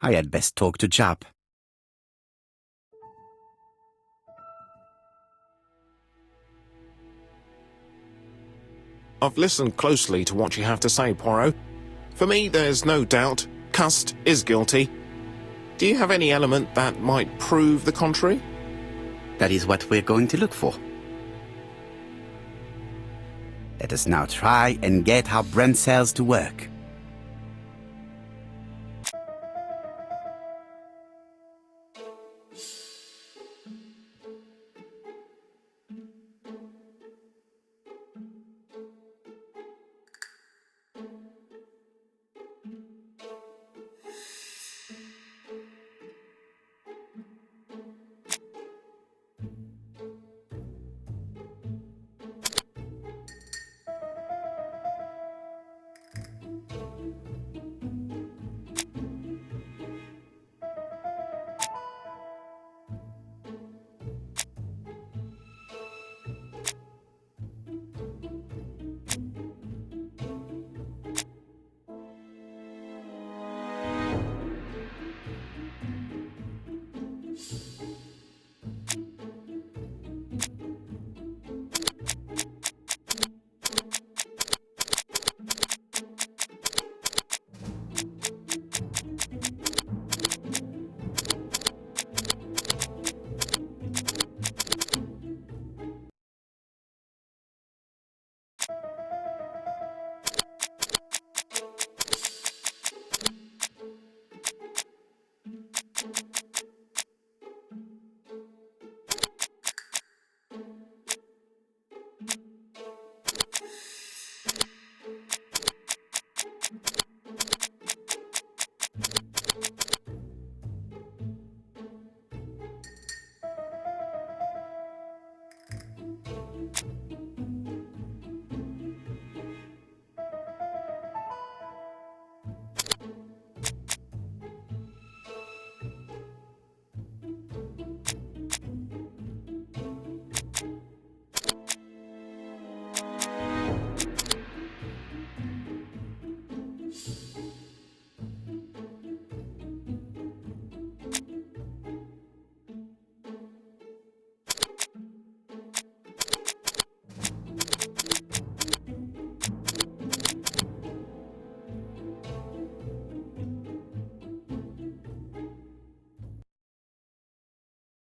I had best talk to Jap. I've listened closely to what you have to say, Poirot. For me, there's no doubt Cust is guilty. Do you have any element that might prove the contrary? That is what we're going to look for. Let us now try and get our brain cells to work.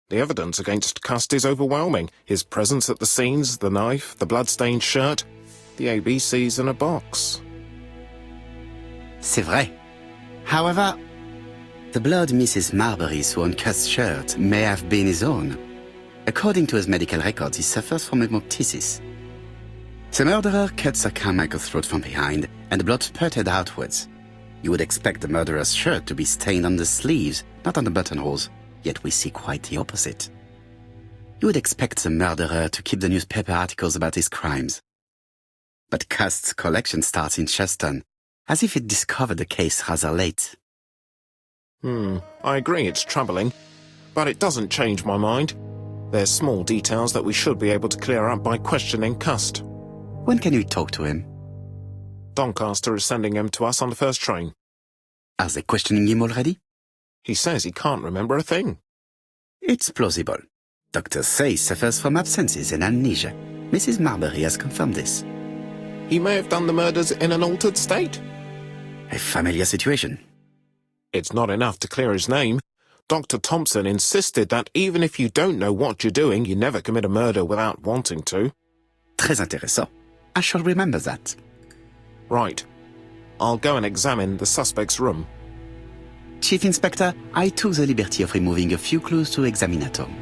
The evidence against Cust is overwhelming. His presence at the scenes, the knife, the blood-stained shirt, the ABCs in a box. C'est vrai. However, the blood Mrs. Marbury saw on Cust's shirt may have been his own. According to his medical records, he suffers from hemoptysis. The murderer cut Sir Carmichael's throat from behind, and the blood spurted outwards. You would expect the murderer's shirt to be stained on the sleeves, not on the buttonholes, yet we see quite the opposite. You would expect the murderer to keep the newspaper articles about his crimes. But Cust's collection starts in Cheston, as if it discovered the case rather late. I agree it's troubling, but it doesn't change my mind. There's small details that we should be able to clear up by questioning Cust. When can we talk to him? Doncaster is sending him to us on the first train. Are they questioning him already? He says he can't remember a thing. It's plausible. Doctors say he suffers from absences and amnesia. Mrs. Marbury has confirmed this. He may have done the murders in an altered state. A familiar situation. It's not enough to clear his name. Dr. Thompson insisted that even if you don't know what you're doing, you never commit a murder without wanting to. Très intéressant. I shall remember that. Right. I'll go and examine the suspect's room. Chief Inspector, I took the liberty of removing a few clues to examinatum.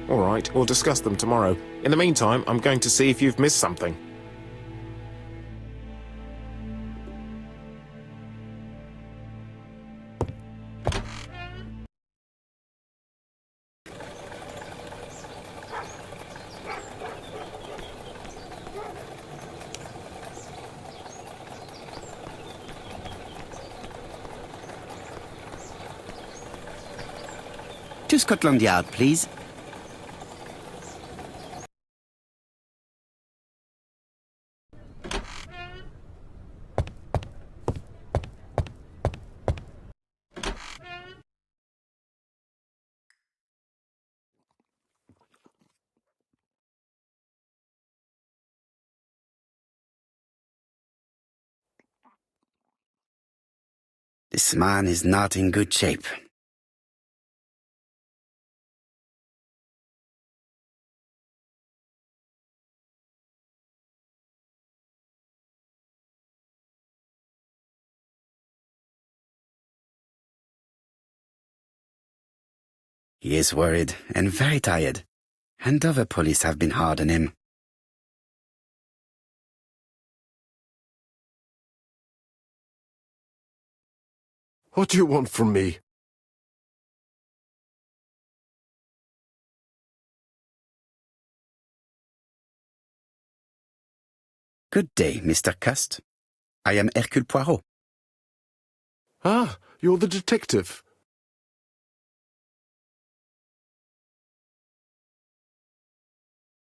All right, we'll discuss them tomorrow. In the meantime, I'm going to see if you've missed something. To Scotland Yard, please. This man is not in good shape. He is worried and very tired, and other police have been hard on him. What do you want from me? Good day, Mr. Cust. I am Hercule Poirot. Ah, you're the detective.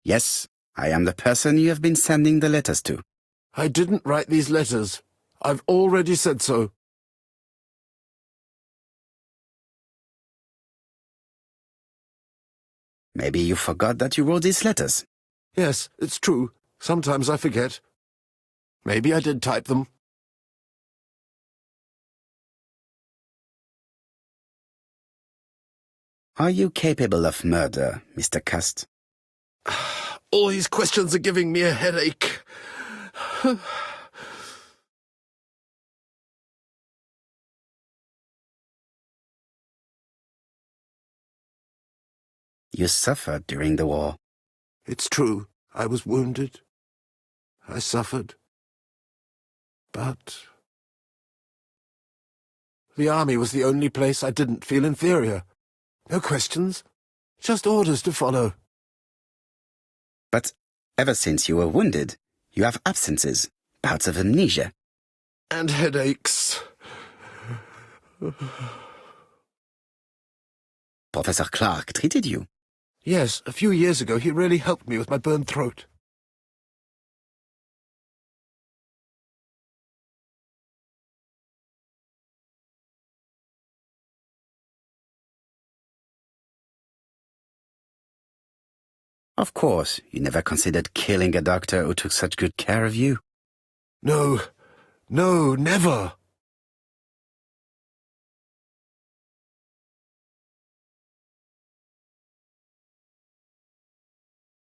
Yes, I am the person you have been sending the letters to. I didn't write these letters. I've already said so. Maybe you forgot that you wrote these letters. Yes, it's true. Sometimes I forget. Maybe I did type them. Are you capable of murder, Mr. Cust? All these questions are giving me a headache. You suffered during the war. It's true. I was wounded. I suffered. But the army was the only place I didn't feel inferior. No questions. Just orders to follow. But ever since you were wounded, you have absences, bouts of amnesia. And headaches. Professor Clark treated you. Yes, a few years ago he really helped me with my burned throat. Of course, you never considered killing a doctor who took such good care of you. No, never.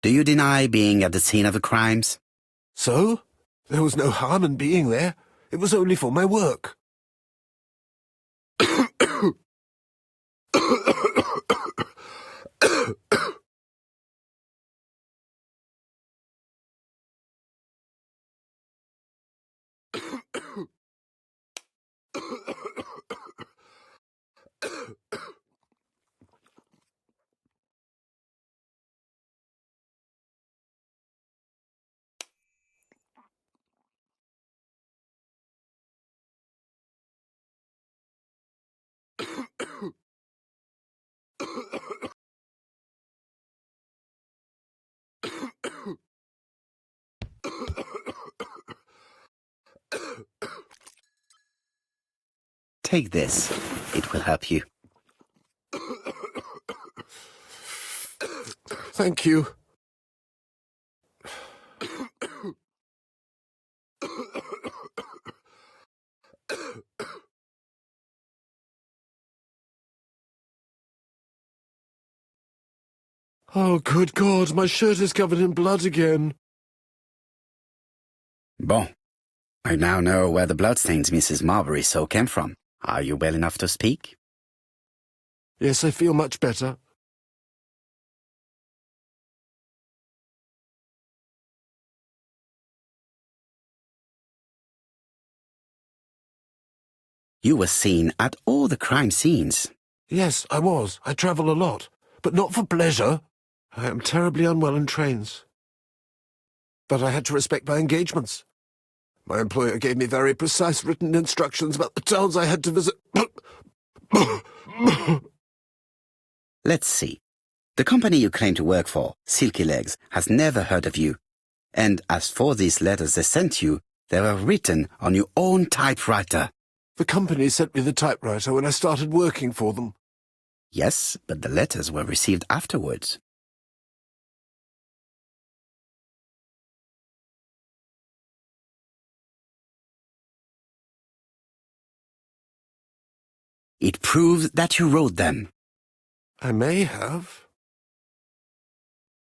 Do you deny being at the scene of the crimes? So? There was no harm in being there. It was only for my work. Take this. It will help you. Thank you. Oh, good God, my shirt is covered in blood again. Bon. I now know where the bloodstains Mrs. Marbury saw came from. Are you well enough to speak? Yes, I feel much better. You were seen at all the crime scenes. Yes, I was. I travel a lot, but not for pleasure. I am terribly unwell in trains. But I had to respect my engagements. My employer gave me very precise written instructions about the towns I had to visit. Let's see. The company you claim to work for, Silky Legs, has never heard of you. And as for these letters they sent you, they were written on your own typewriter. The company sent me the typewriter when I started working for them. Yes, but the letters were received afterwards. It proves that you wrote them. I may have.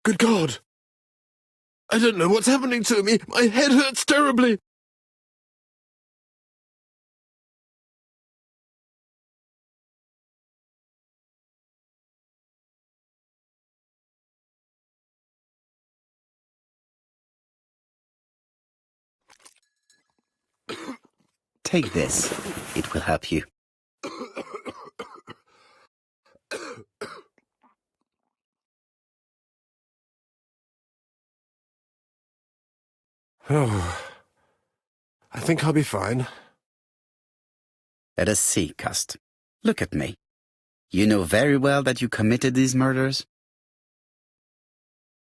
Good God! I don't know what's happening to me. My head hurts terribly. Take this. It will help you. Oh, I think I'll be fine. Let us see, Cust. Look at me. You know very well that you committed these murders?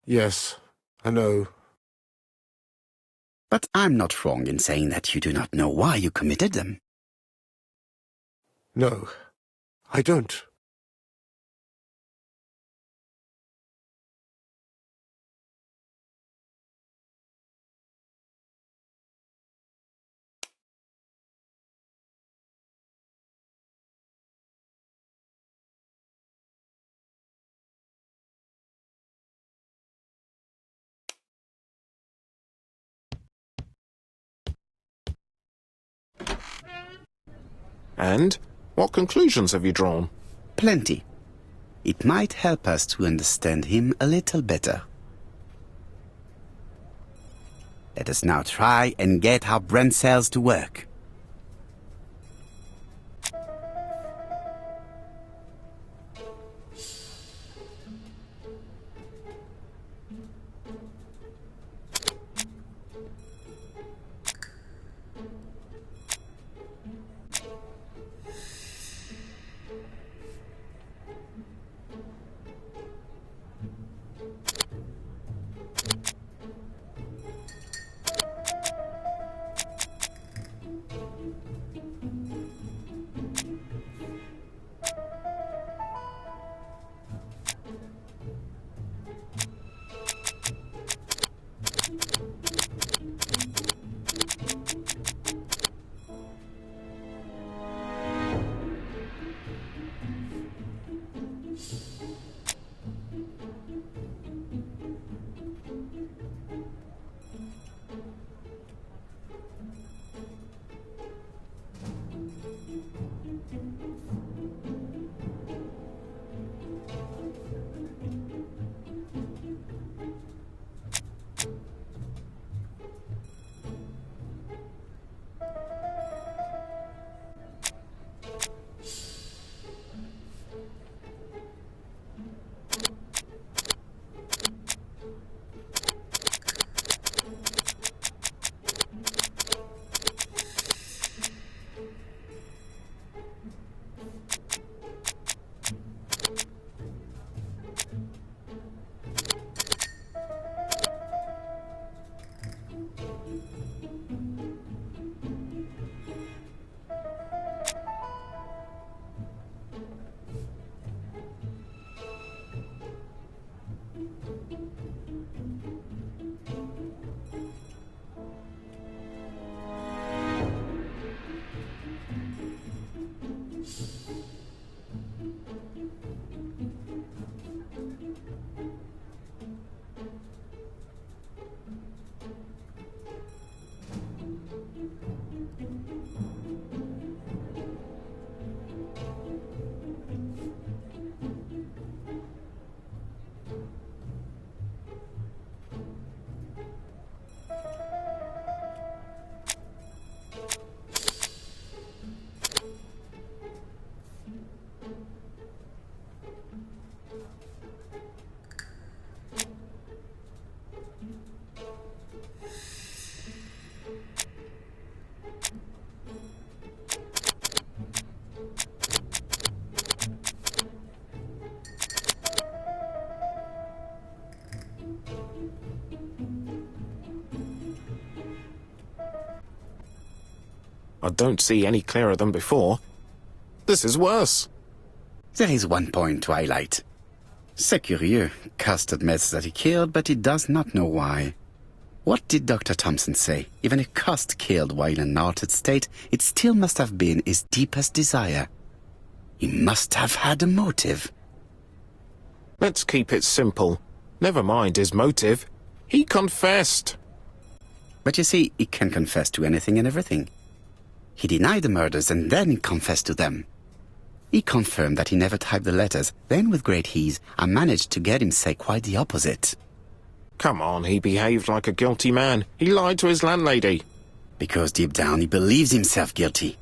Yes, I know. But I'm not wrong in saying that you do not know why you committed them. No, I don't. And what conclusions have you drawn? Plenty. It might help us to understand him a little better. Let us now try and get our brain cells to work. I don't see any clearer than before. This is worse. There is one point to highlight. C'est curieux. Cust admits that he killed, but he does not know why. What did Dr. Thompson say? Even if Cust killed while in an altered state, it still must have been his deepest desire. He must have had a motive. Let's keep it simple. Never mind his motive. He confessed. But you see, he can confess to anything and everything. He denied the murders and then confessed to them. He confirmed that he never typed the letters. Then, with great ease, I managed to get him say quite the opposite. Come on, he behaved like a guilty man. He lied to his landlady. Because deep down he believes himself guilty.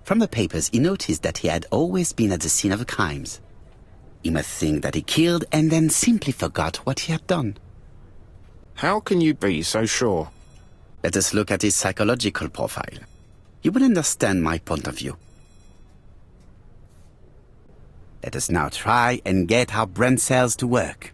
From the papers, he noticed that he had always been at the scene of the crimes. He must think that he killed and then simply forgot what he had done. How can you be so sure? Let us look at his psychological profile. You will understand my point of view. Let us now try and get our brain cells to work.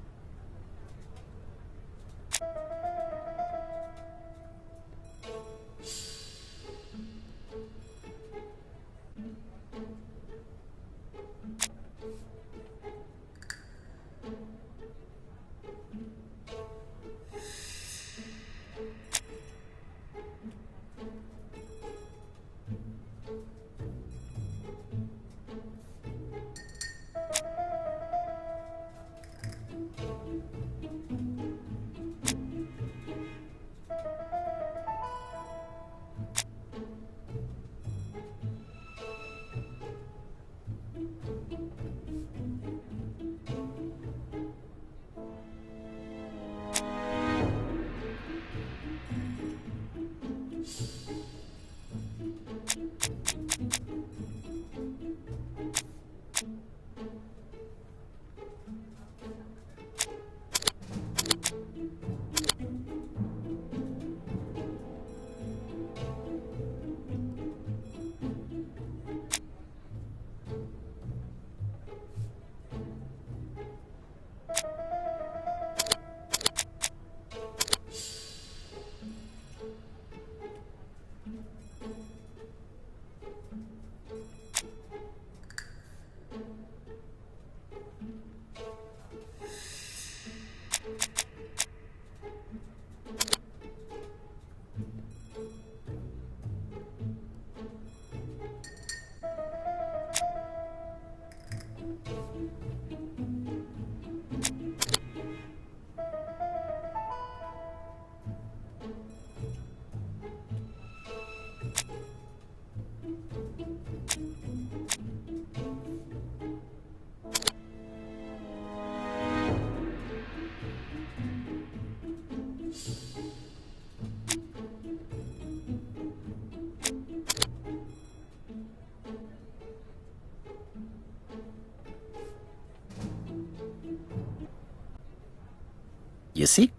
You see?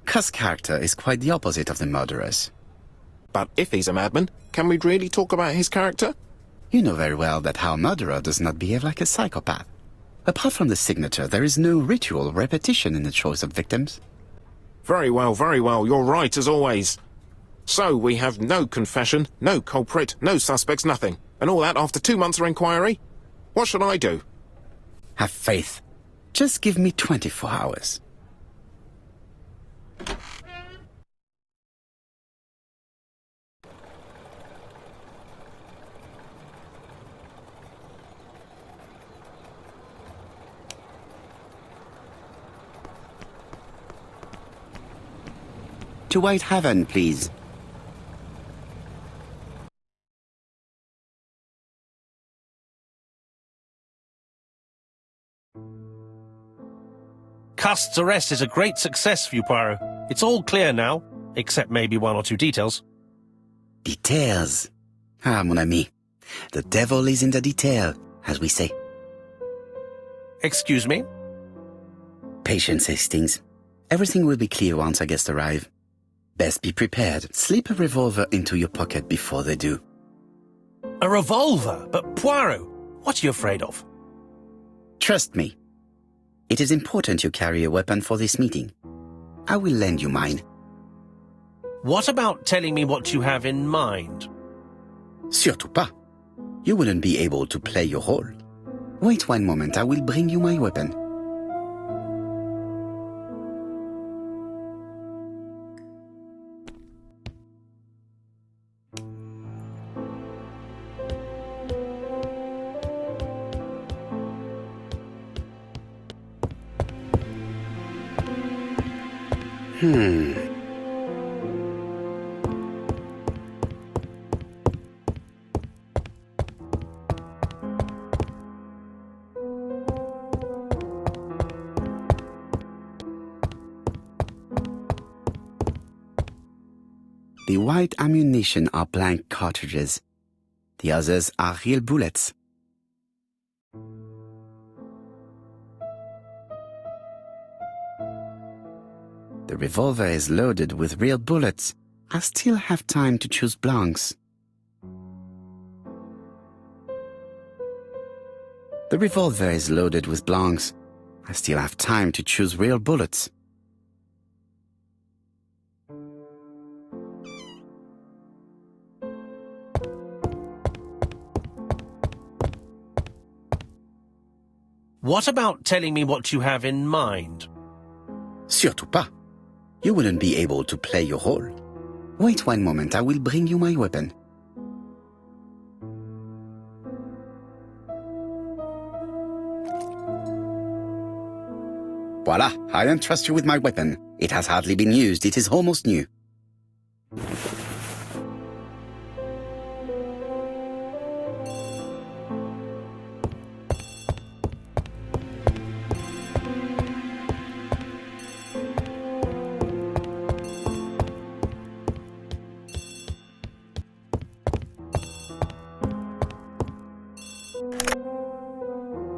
Cuss' character is quite the opposite of the murderer's. But if he's a madman, can we really talk about his character? You know very well that our murderer does not behave like a psychopath. Apart from the signature, there is no ritual repetition in the choice of victims. Very well, you're right as always. So we have no confession, no culprit, no suspects, nothing. And all that after 2 months of inquiry? What should I do? Have faith. Just give me 24 hours. To Whitehaven, please. Cust's arrest is a great success for you, Poirot. It's all clear now, except maybe 1 or 2 details. Details. Ah, mon ami. The devil is in the detail, as we say. Excuse me? Patience, Hastings. Everything will be clear once our guests arrive. Best be prepared. Slip a revolver into your pocket before they do. A revolver? But Poirot, what are you afraid of? Trust me. It is important you carry a weapon for this meeting. I will lend you mine. What about telling me what you have in mind? Surtout pas. You wouldn't be able to play your role. Wait 1 moment, I will bring you my weapon. The white ammunition are blank cartridges. The others are real bullets. The revolver is loaded with real bullets. I still have time to choose blanks. The revolver is loaded with blanks. I still have time to choose real bullets. What about telling me what you have in mind? Surtout pas. You wouldn't be able to play your role. Wait one moment, I will bring you my weapon. Voila, I entrust you with my weapon. It has hardly been used, it is almost new.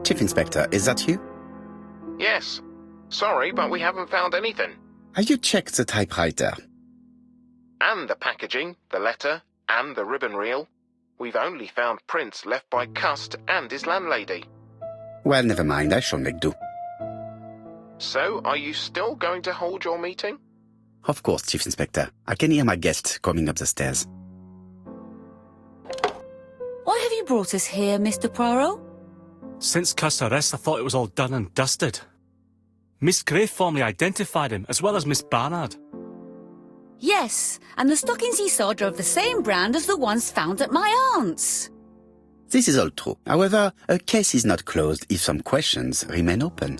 Chief Inspector, is that you? Yes. Sorry, but we haven't found anything. Have you checked the typewriter? And the packaging, the letter, and the ribbon reel. We've only found prints left by Cust and his landlady. Well, never mind, I shall make do. So, are you still going to hold your meeting? Of course, Chief Inspector. I can hear my guest coming up the stairs. Why have you brought us here, Mr. Poirot? Since Cust's arrest, I thought it was all done and dusted. Miss Gray formally identified him, as well as Miss Barnard. Yes, and the stockings he saw drove the same brand as the ones found at my aunt's. This is all true. However, a case is not closed if some questions remain open.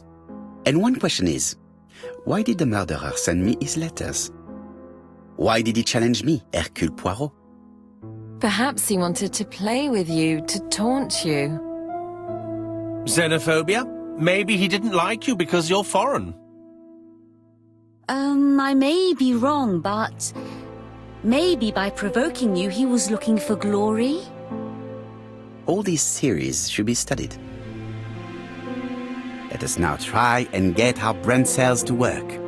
And one question is, why did the murderer send me his letters? Why did he challenge me, Hercule Poirot? Perhaps he wanted to play with you, to taunt you. Xenophobia? Maybe he didn't like you because you're foreign. I may be wrong, but maybe by provoking you he was looking for glory? All these theories should be studied. Let us now try and get our brain cells to work.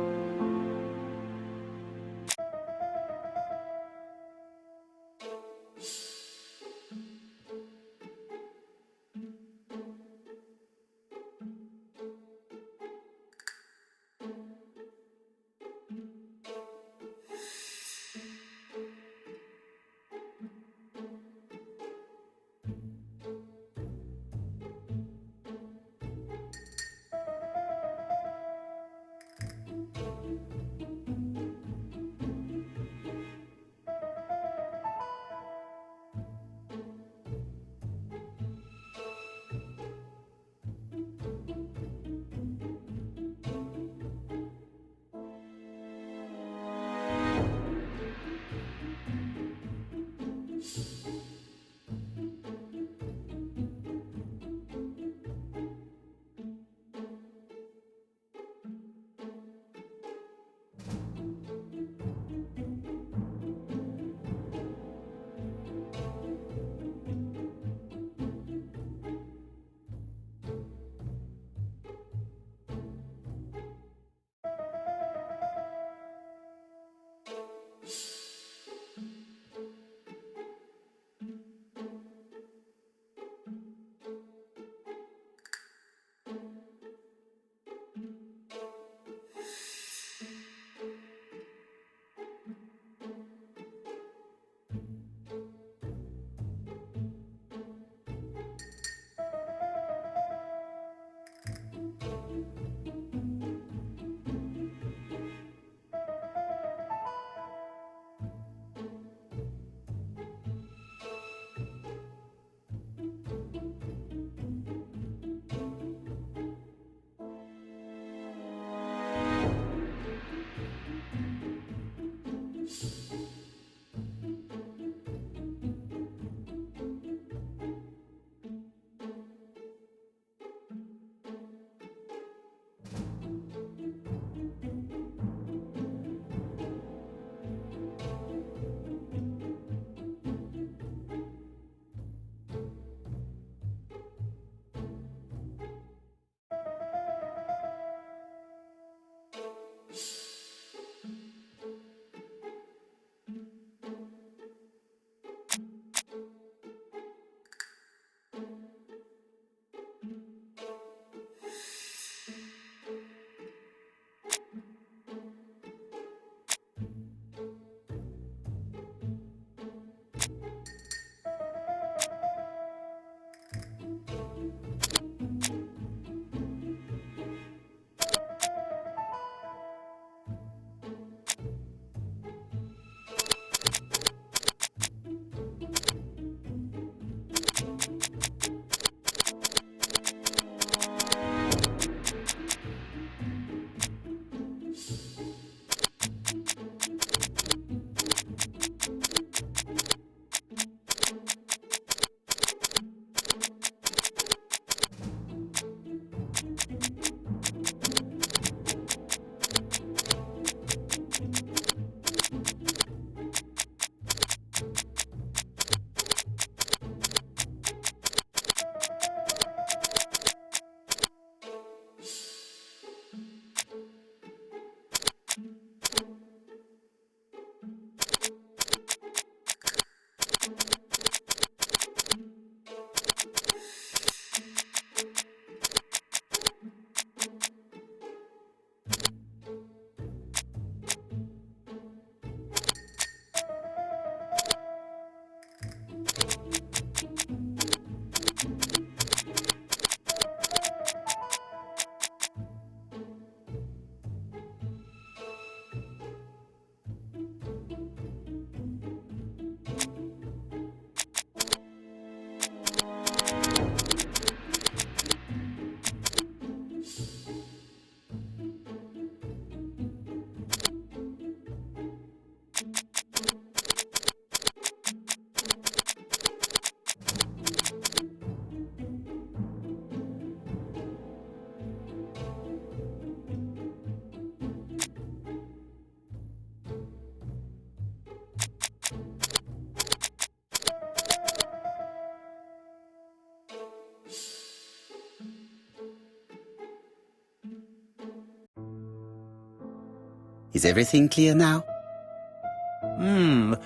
Is everything clear now?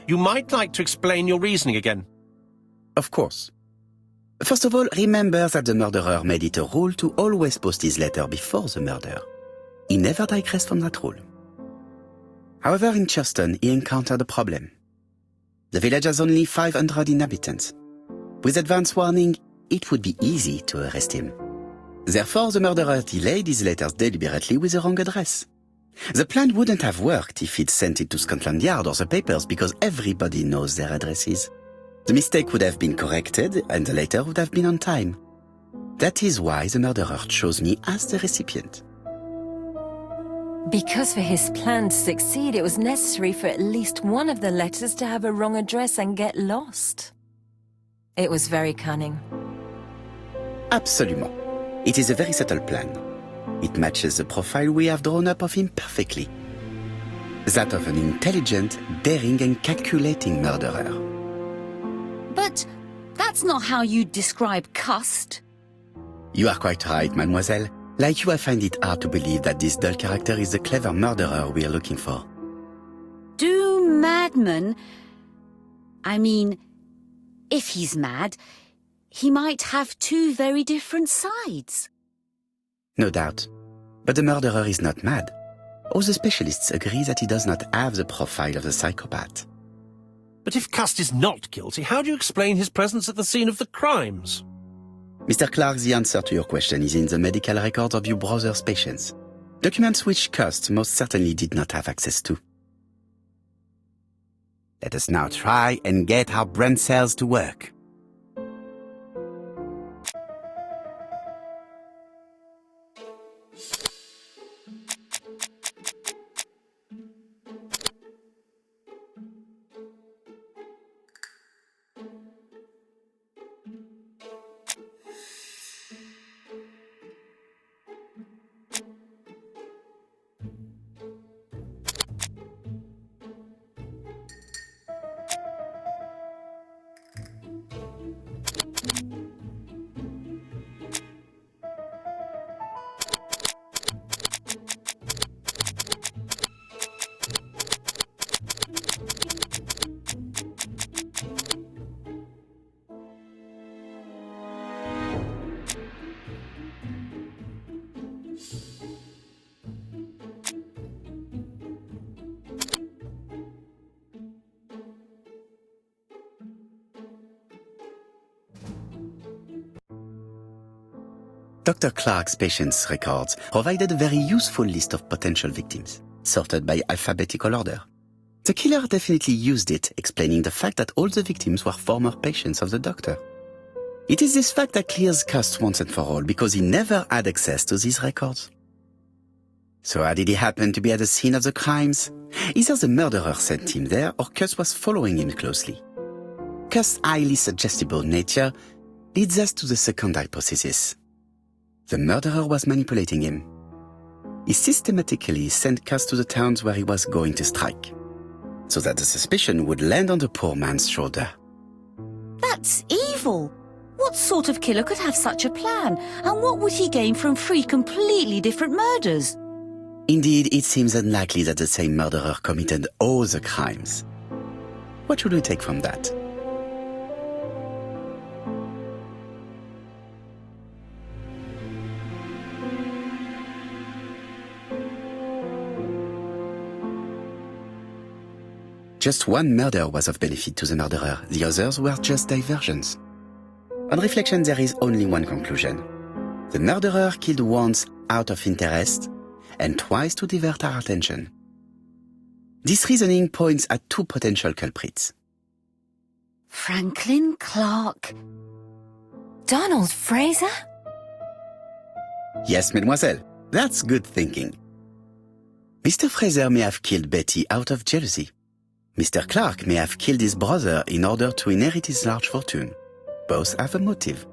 You might like to explain your reasoning again. Of course. First of all, remember that the murderer made it a rule to always post his letter before the murder. He never digressed from that rule. However, in Churston, he encountered a problem. The village has only 500 inhabitants. With advance warning, it would be easy to arrest him. Therefore, the murderer delayed his letters deliberately with the wrong address. The plan wouldn't have worked if he'd sent it to Scotland Yard or the papers because everybody knows their addresses. The mistake would have been corrected and the letter would have been on time. That is why the murderer chose me as the recipient. Because for his plan to succeed, it was necessary for at least one of the letters to have a wrong address and get lost. It was very cunning. Absolument. It is a very subtle plan. It matches the profile we have drawn up of him perfectly. That of an intelligent, daring and calculating murderer. But that's not how you describe Cust. You are quite right, mademoiselle. Like you, I find it hard to believe that this dull character is the clever murderer we are looking for. Do madmen... I mean, if he's mad, he might have two very different sides. No doubt. But the murderer is not mad. All the specialists agree that he does not have the profile of the psychopath. But if Cust is not guilty, how do you explain his presence at the scene of the crimes? Mr. Clark, the answer to your question is in the medical records of your brother's patients. Documents which Cust most certainly did not have access to. Let us now try and get our brain cells to work. Dr. Clark's patients' records provided a very useful list of potential victims, sorted by alphabetical order. The killer definitely used it, explaining the fact that all the victims were former patients of the doctor. It is this fact that clears Cust once and for all, because he never had access to these records. So how did he happen to be at the scene of the crimes? Either the murderer sent him there, or Cust was following him closely. Cust's highly suggestible nature leads us to the second hypothesis. The murderer was manipulating him. He systematically sent Cust to the towns where he was going to strike, so that the suspicion would land on the poor man's shoulder. That's evil. What sort of killer could have such a plan? And what would he gain from three completely different murders? Indeed, it seems unlikely that the same murderer committed all the crimes. What should we take from that? Just one murder was of benefit to the murderer, the others were just diversions. On reflection, there is only one conclusion. The murderer killed once out of interest, and twice to divert our attention. This reasoning points at two potential culprits. Franklin Clark. Donald Fraser? Yes, mademoiselle, that's good thinking. Mr. Fraser may have killed Betty out of jealousy. Mr. Clark may have killed his brother in order to inherit his large fortune. Both have a motive.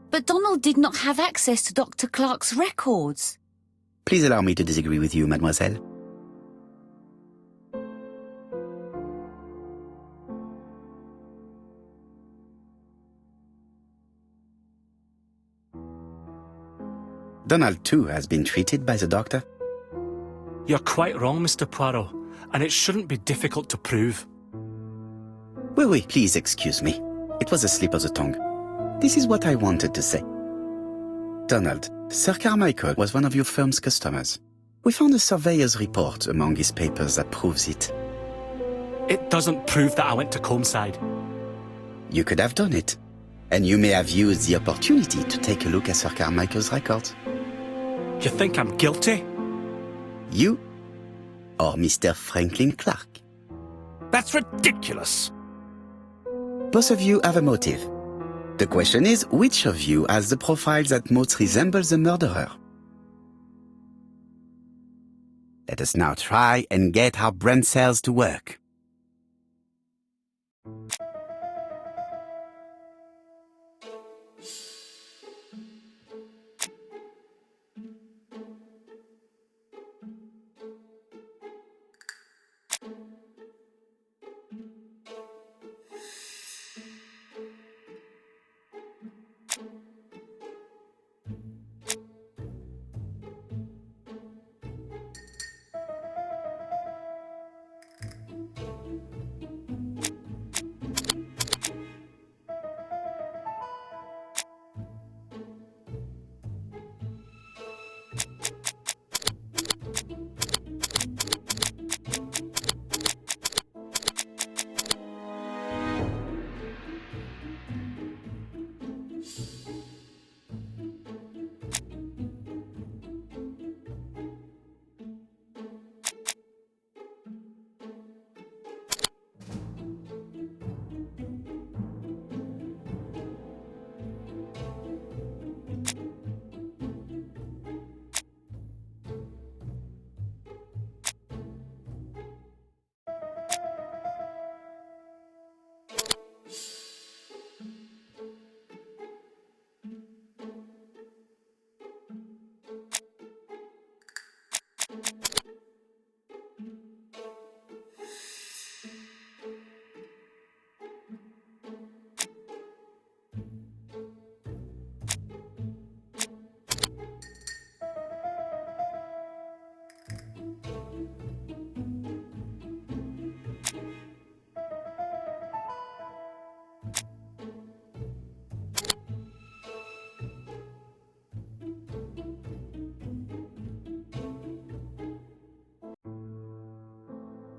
But Donald did not have access to Dr. Clark's records. Please allow me to disagree with you, mademoiselle. Donald, too, has been treated by the doctor. You're quite wrong, Mr. Poirot, and it shouldn't be difficult to prove. Oui, please excuse me. It was a slip of the tongue. This is what I wanted to say. Donald, Sir Carmichael was one of your firm's customers. We found a surveyor's report among his papers that proves it. It doesn't prove that I went to Comeside. You could have done it. And you may have used the opportunity to take a look at Sir Carmichael's records. You think I'm guilty? You or Mr. Franklin Clark? That's ridiculous. Both of you have a motive. The question is, which of you has the profile that most resembles the murderer? Let us now try and get our brain cells to work.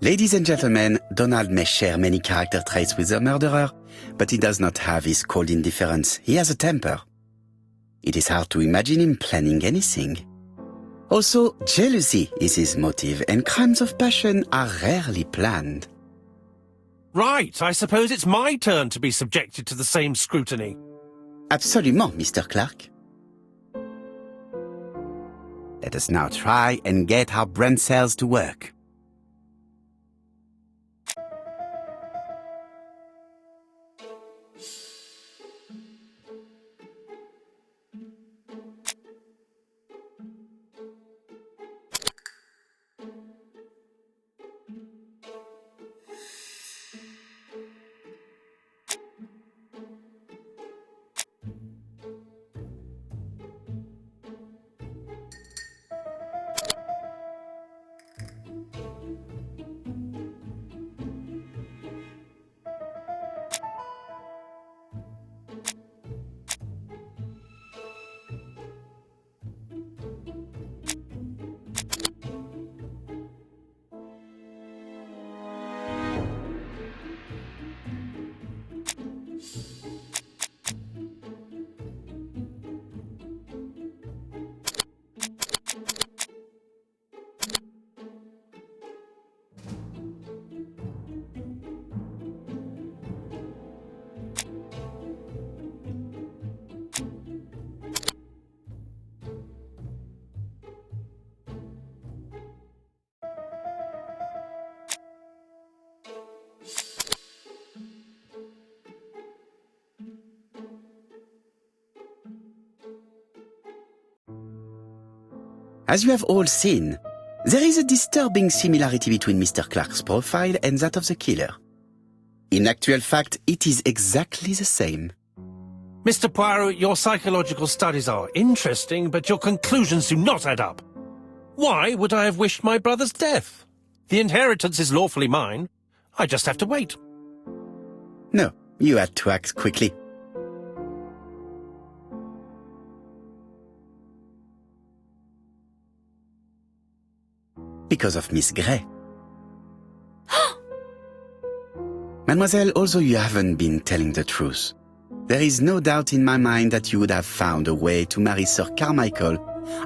Ladies and gentlemen, Donald may share many character traits with the murderer, but he does not have his cold indifference. He has a temper. It is hard to imagine him planning anything. Also, jealousy is his motive, and crimes of passion are rarely planned. Right, I suppose it's my turn to be subjected to the same scrutiny. Absolument, Mr. Clark. Let us now try and get our brain cells to work. As you have all seen, there is a disturbing similarity between Mr. Clark's profile and that of the killer. In actual fact, it is exactly the same. Mr. Poirot, your psychological studies are interesting, but your conclusions do not add up. Why would I have wished my brother's death? The inheritance is lawfully mine. I just have to wait. No, you had to act quickly. Because of Miss Grey. Mademoiselle, although you haven't been telling the truth, there is no doubt in my mind that you would have found a way to marry Sir Carmichael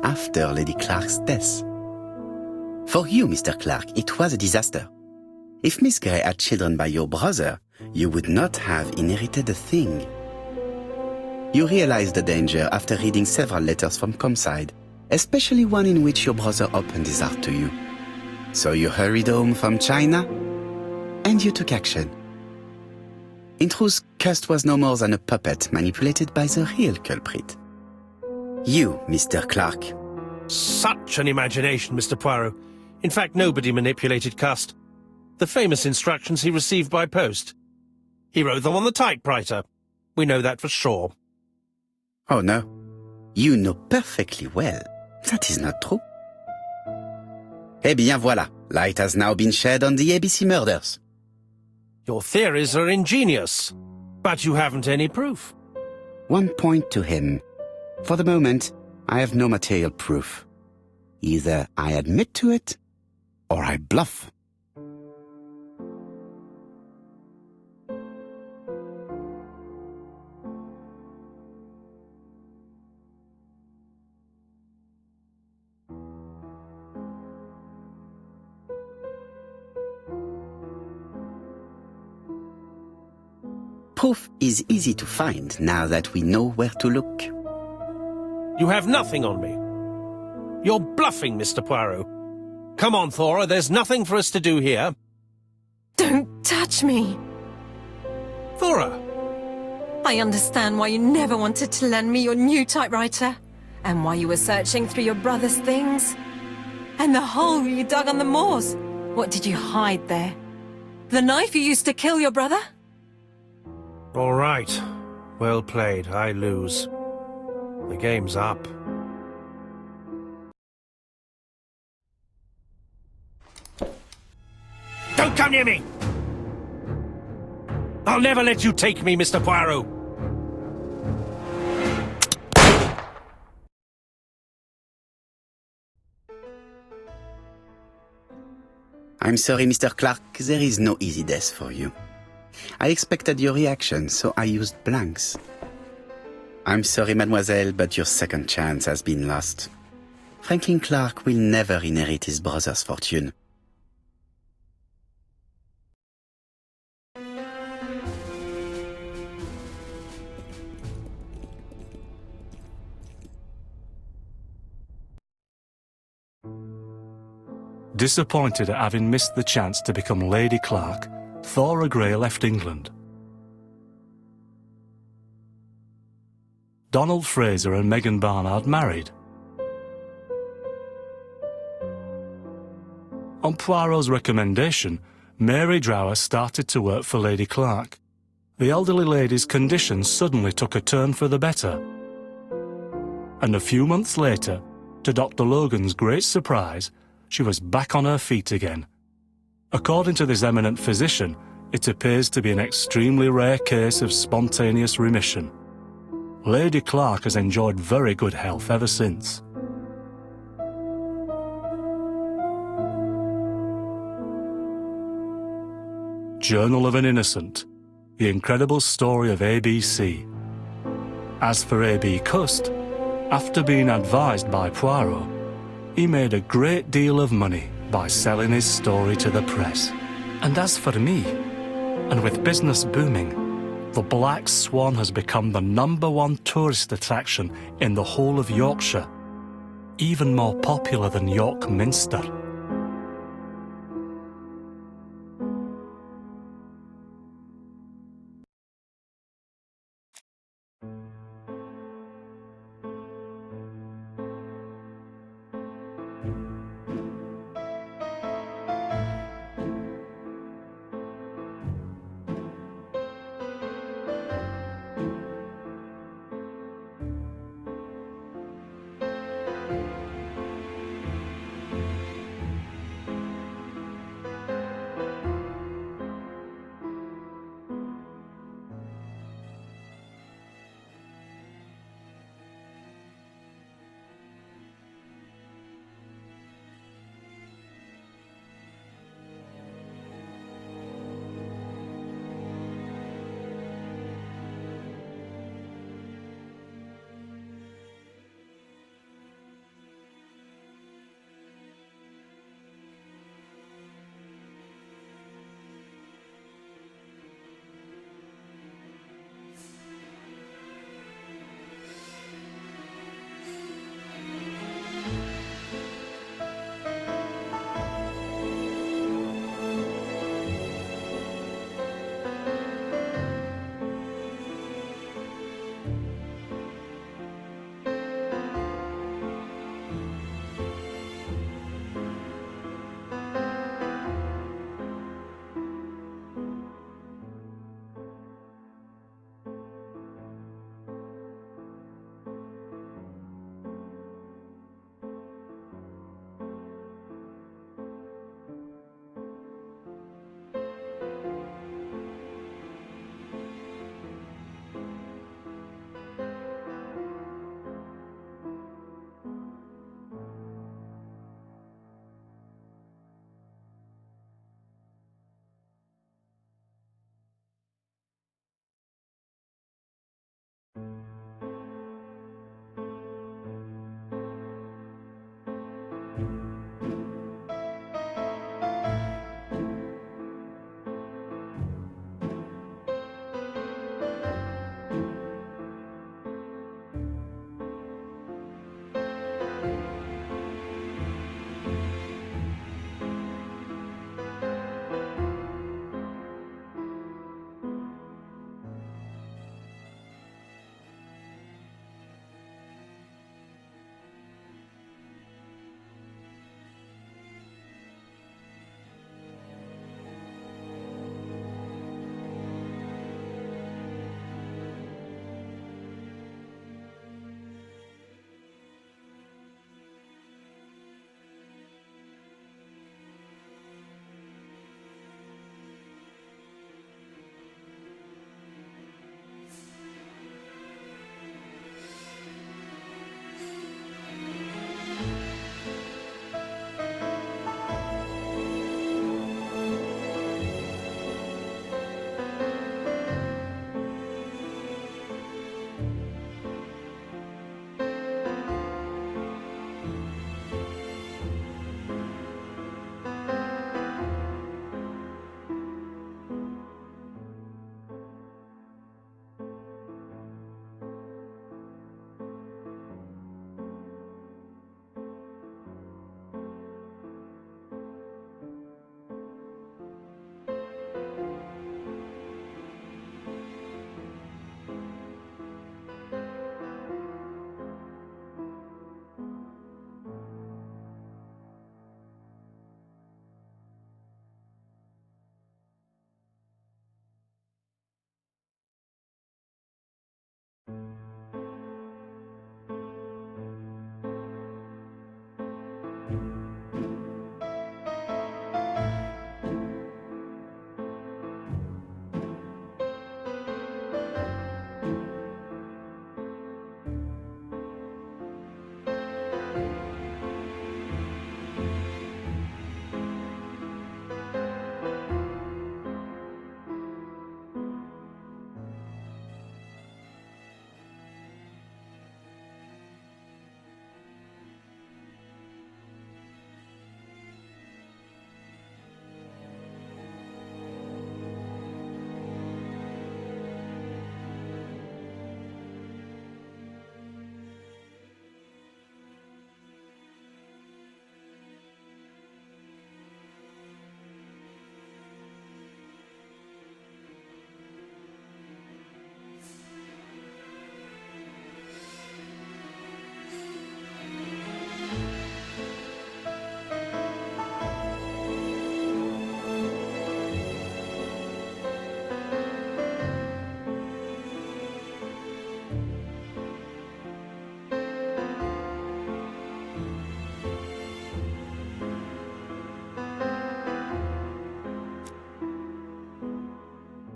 after Lady Clark's death. For you, Mr. Clark, it was a disaster. If Miss Grey had children by your brother, you would not have inherited a thing. You realized the danger after reading several letters from Comside, especially one in which your brother opened his heart to you. So you hurried home from China, and you took action. In truth, Cust was no more than a puppet manipulated by the real culprit. You, Mr. Clark. Such an imagination, Mr. Poirot. In fact, nobody manipulated Cust. The famous instructions he received by post. He wrote them on the typewriter. We know that for sure. Oh no. You know perfectly well. That is not true. Eh bien voilà. Light has now been shed on the ABC murders. Your theories are ingenious, but you haven't any proof. One point to him. For the moment, I have no material proof. Either I admit to it, or I bluff. Proof is easy to find now that we know where to look. You have nothing on me. You're bluffing, Mr. Poirot. Come on, Thora, there's nothing for us to do here. Don't touch me. Thora! I understand why you never wanted to lend me your new typewriter, and why you were searching through your brother's things. And the hole you dug on the moors. What did you hide there? The knife you used to kill your brother? All right. Well played. I lose. The game's up. Don't come near me! I'll never let you take me, Mr. Poirot! I'm sorry, Mr. Clark, there is no easy death for you. I expected your reaction, so I used blanks. I'm sorry, mademoiselle, but your second chance has been lost. Franklin Clark will never inherit his brother's fortune. Disappointed at having missed the chance to become Lady Clark, Thora Grey left England. Donald Fraser and Megan Barnard married. On Poirot's recommendation, Mary Drower started to work for Lady Clark. The elderly lady's condition suddenly took a turn for the better. And a few months later, to Dr. Logan's great surprise, she was back on her feet again. According to this eminent physician, it appears to be an extremely rare case of spontaneous remission. Lady Clark has enjoyed very good health ever since. Journal of an Innocent, the incredible story of ABC. As for A.B. Cust, after being advised by Poirot, he made a great deal of money by selling his story to the press. And as for me, and with business booming, the Black Swan has become the #1 tourist attraction in the whole of Yorkshire, even more popular than York Minster.